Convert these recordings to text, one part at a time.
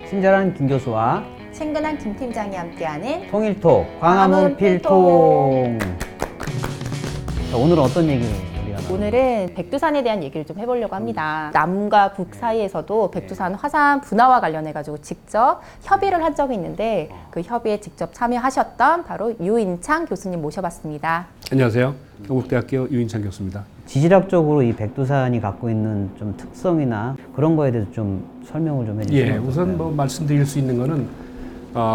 친절한 김 교수와 친근한 김 팀장이 함께하는 통일톡 광화문 필통. 자, 오늘은 어떤 얘기를 우리가 오늘은 백두산에 대한 얘기를 좀 해보려고 합니다. 남과 북 사이에서도 백두산 화산 분화와 관련해가지고 직접 협의를 한 적이 있는데 그 협의에 직접 참여하셨던 바로 유인창 교수님 모셔봤습니다. 안녕하세요. 경북대학교 유인창 교수입니다. 지질학적으로 이 백두산이 갖고 있는 좀 특성이나 그런 거에 대해서 좀 설명을 좀 해주시면 예, 우선 뭐 말씀드릴 수 있는 거는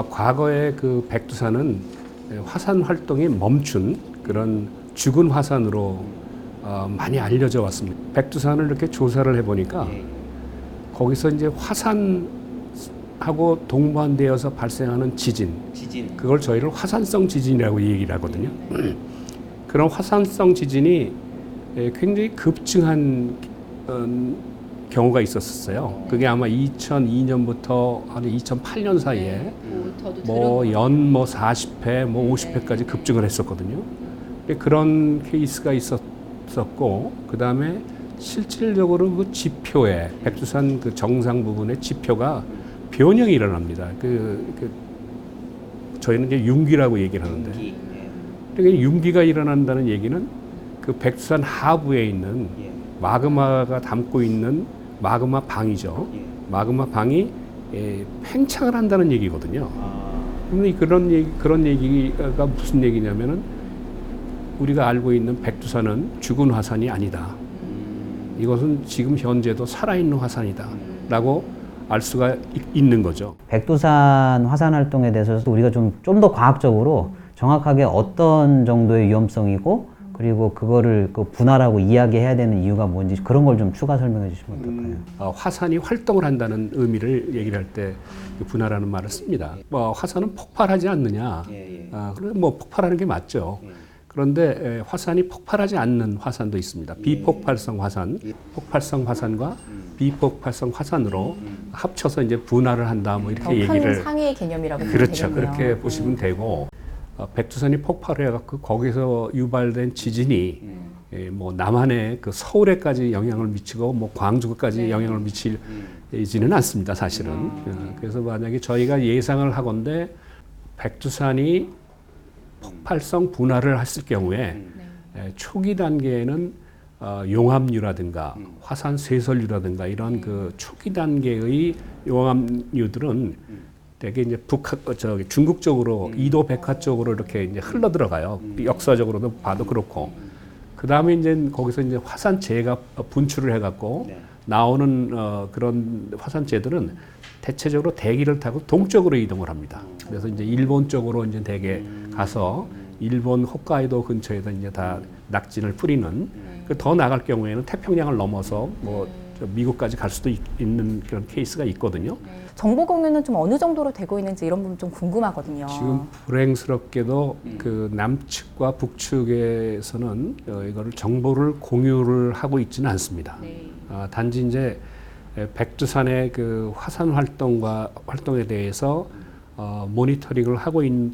과거에 그 백두산은 화산 활동이 멈춘 그런 죽은 화산으로 많이 알려져 왔습니다. 백두산을 이렇게 조사를 해보니까 거기서 이제 화산하고 동반되어서 발생하는 지진, 그걸 저희를 화산성 지진이라고 얘기를 하거든요. 그런 화산성 지진이 굉장히 급증한 경우가 있었어요. 그게 아마 2002년부터 한 2008년 사이에 뭐 연 40회, 50회까지 급증을 했었거든요. 그런 케이스가 있었고, 그 다음에 실질적으로 그 지표에 백두산 그 정상 부분의 지표가 변형이 일어납니다. 저희는 이제 융기라고 얘기를 하는데, 그러니까 융기가 일어난다는 얘기는 그 백두산 하부에 있는 마그마가 담고 있는 마그마 방이죠. 마그마 방이 팽창을 한다는 얘기거든요. 그런데 그런 얘기가 무슨 얘기냐면은 우리가 알고 있는 백두산은 죽은 화산이 아니다. 이것은 지금 현재도 살아있는 화산이다라고 알 수가 있는 거죠. 백두산 화산 활동에 대해서 우리가 좀 더 과학적으로 정확하게 어떤 정도의 위험성이고 그리고 그거를 그 분화라고 이야기해야 되는 이유가 뭔지 그런 걸 좀 추가 설명해 주시면 어떨까요? 화산이 활동을 한다는 의미를 얘기를 할 때 분화라는 말을 씁니다. 화산은 폭발하지 않느냐? 그래서 뭐 폭발하는 게 맞죠. 그런데 화산이 폭발하지 않는 화산도 있습니다. 비폭발성 화산, 폭발성 화산과 비폭발성 화산으로 합쳐서 이제 분화를 한다, 뭐 이렇게 얘기를. 큰 상위의 개념이라고 보면 그렇죠. 되겠네요. 그렇게 보시면 되고. 백두산이 폭발해갖고 거기서 유발된 지진이 뭐 남한의 그 서울에까지 영향을 미치고 뭐 광주까지 영향을 미치지는 않습니다, 사실은. 그래서 만약에 저희가 예상을 하건대 백두산이 폭발성 분화를 했을 경우에 초기 단계에는 용암류라든가 화산 쇄설류라든가 이런 그 초기 단계의 용암류들은 되게 이제 중국 쪽으로 이도 백화 쪽으로 이렇게 이제 흘러 들어가요. 역사적으로도 봐도 그렇고. 그 다음에 이제 거기서 이제 화산재가 분출을 해갖고 나오는 그런 화산재들은 대체적으로 대기를 타고 동쪽으로 이동을 합니다. 그래서 이제 일본 쪽으로 이제 대개 가서 일본 홋카이도 근처에다 이제 다 낙진을 뿌리는. 더 나갈 경우에는 태평양을 넘어서 뭐 미국까지 갈 수도 있는 그런 케이스가 있거든요. 정보 공유는 좀 어느 정도로 되고 있는지 이런 부분 좀 궁금하거든요. 지금 불행스럽게도 그 남측과 북측에서는 이거를 정보를 공유를 하고 있지는 않습니다. 단지 이제 백두산의 그 화산 활동에 대해서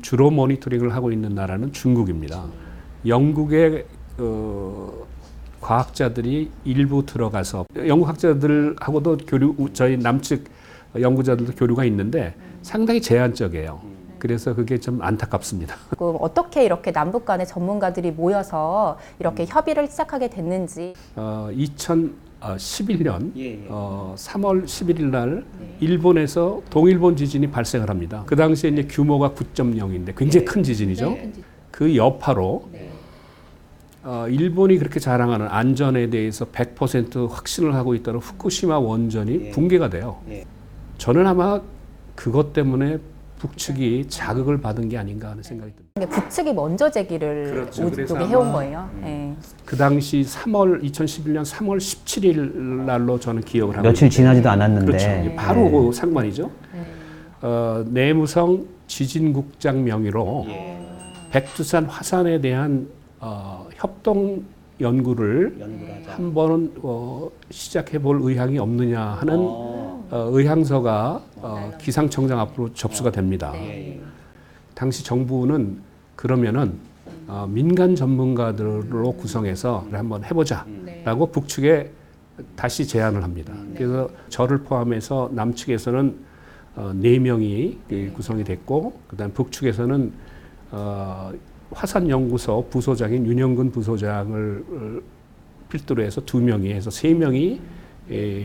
주로 모니터링을 하고 있는 나라는 중국입니다. 영국의 과학자들이 일부 들어가서 영국 학자들하고도 저희 남측 연구자들도 교류가 있는데 상당히 제한적이에요. 그래서 그게 좀 안타깝습니다. 그럼 어떻게 이렇게 남북 간의 전문가들이 모여서 이렇게 협의를 시작하게 됐는지. 2011년 3월 11일 날 일본에서 동일본 지진이 발생을 합니다. 그 당시에 이제 규모가 9.0인데 굉장히 큰 지진이죠. 그 여파로 일본이 그렇게 자랑하는 안전에 대해서 100% 확신을 하고 있다는 후쿠시마 원전이 붕괴가 돼요. 저는 아마 그것 때문에 북측이 자극을 받은 게 아닌가 하는 생각이 듭니다. 북측이 먼저 제기를 오죽도게 해온 거예요. 그 당시 2011년 3월 17일 날로 저는 기억을 하고 며칠 지나지도 않았는데. 그렇죠. 바로 그 상관이죠. 내무성 지진국장 명의로 백두산 화산에 대한 협동 연구를 한번 시작해 볼 의향이 없느냐 하는 의향서가 기상청장 앞으로 접수가 됩니다. 당시 정부는 그러면은 민간 전문가들로 구성해서 한번 해보자라고 북측에 다시 제안을 합니다. 그래서 저를 포함해서 남측에서는 4명이 구성이 됐고, 그다음 북측에서는 화산연구소 부소장인 윤영근 부소장을 필두로 해서 2명이 해서 3명이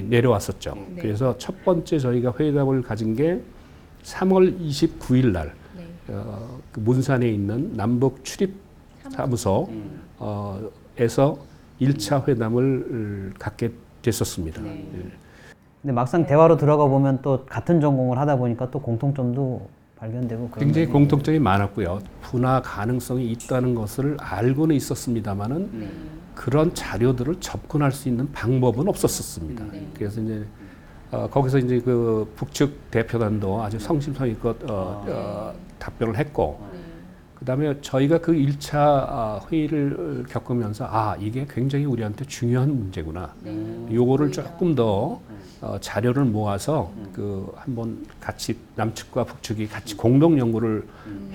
내려왔었죠. 그래서 첫 번째 저희가 회담을 가진 게 3월 29일 날 그 문산에 있는 남북 출입 사무소에서 1차 회담을 갖게 됐었습니다. 예. 근데 막상 대화로 들어가 보면 또 같은 전공을 하다 보니까 또 공통점도 발견되고 그런 굉장히 면이- 공통점이 많았고요. 분화 가능성이 있다는 것을 알고는 있었습니다만은 그런 자료들을 접근할 수 있는 방법은 없었습니다. 그래서 이제 거기서 이제 그 북측 대표단도 아주 성심성의껏 답변을 했고, 그다음에 저희가 그 1차 회의를 겪으면서 이게 굉장히 우리한테 중요한 문제구나. 요거를 조금 더 자료를 모아서 그 한번 같이 남측과 북측이 같이 공동 연구를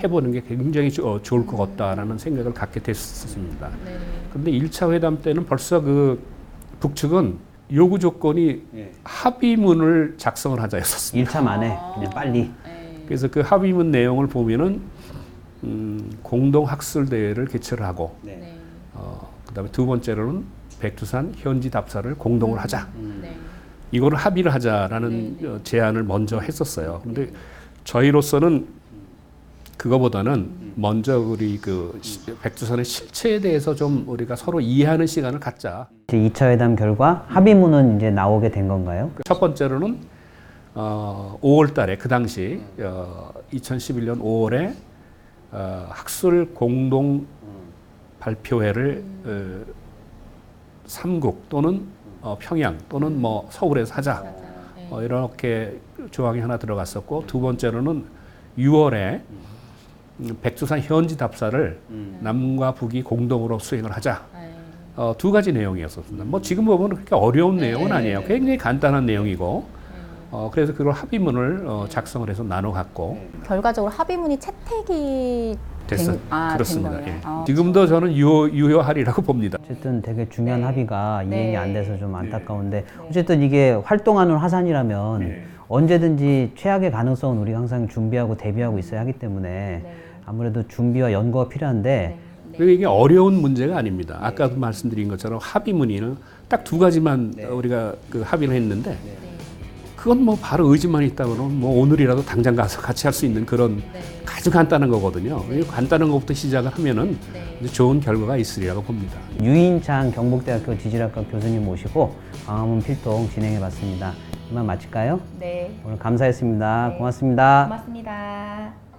해보는 게 굉장히 좋을 것 같다라는 생각을 갖게 됐습니다. 그런데 1차 회담 때는 벌써 그 북측은 요구 조건이 합의문을 작성을 하자였었습니다. 1차 만에 그냥 빨리. 그래서 그 합의문 내용을 보면은 공동 학술 대회를 개최를 하고, 그다음에 두 번째로는 백두산 현지 답사를 공동을 하자. 이거를 합의를 하자라는 제안을 먼저 했었어요. 근데 저희로서는 그거보다는 먼저 우리 그 백두산의 실체에 대해서 좀 우리가 서로 이해하는 시간을 갖자. 이제 2차 회담 결과 합의문은 이제 나오게 된 건가요? 첫 번째로는 5월 달에 그 당시 2011년 5월에 학술 공동 발표회를 3국 또는 평양 또는 뭐 서울에서 하자. 이렇게 조항이 하나 들어갔었고, 두 번째로는 6월에 백두산 현지 답사를 남과 북이 공동으로 수행을 하자. 두 가지 내용이었습니다. 뭐 지금 보면 그렇게 어려운 내용은 아니에요. 굉장히 간단한 내용이고, 그래서 그걸 합의문을 작성을 해서 나눠 갖고 결과적으로 합의문이 채택이 그렇습니다. 된 예. 거예요? 지금도 저는 유효하리라고 봅니다. 어쨌든 되게 중요한 네. 합의가 네. 이행이 안 돼서 좀 안타까운데 어쨌든 이게 활동하는 화산이라면 언제든지 최악의 가능성은 우리가 항상 준비하고 대비하고 있어야 하기 때문에 아무래도 준비와 연구가 필요한데 그리고 이게 어려운 문제가 아닙니다. 아까도 말씀드린 것처럼 합의문의는 딱 두 가지만 우리가 그 합의를 했는데 그건 뭐 바로 의지만 있다면 뭐 오늘이라도 당장 가서 같이 할 수 있는 그런 아주 간단한 거거든요. 간단한 것부터 시작을 하면은 이제 좋은 결과가 있으리라고 봅니다. 유인창 경북대학교 지질학과 교수님 모시고 광화문 필동 진행해봤습니다. 이만 마칠까요? 네. 오늘 감사했습니다. 고맙습니다. 고맙습니다.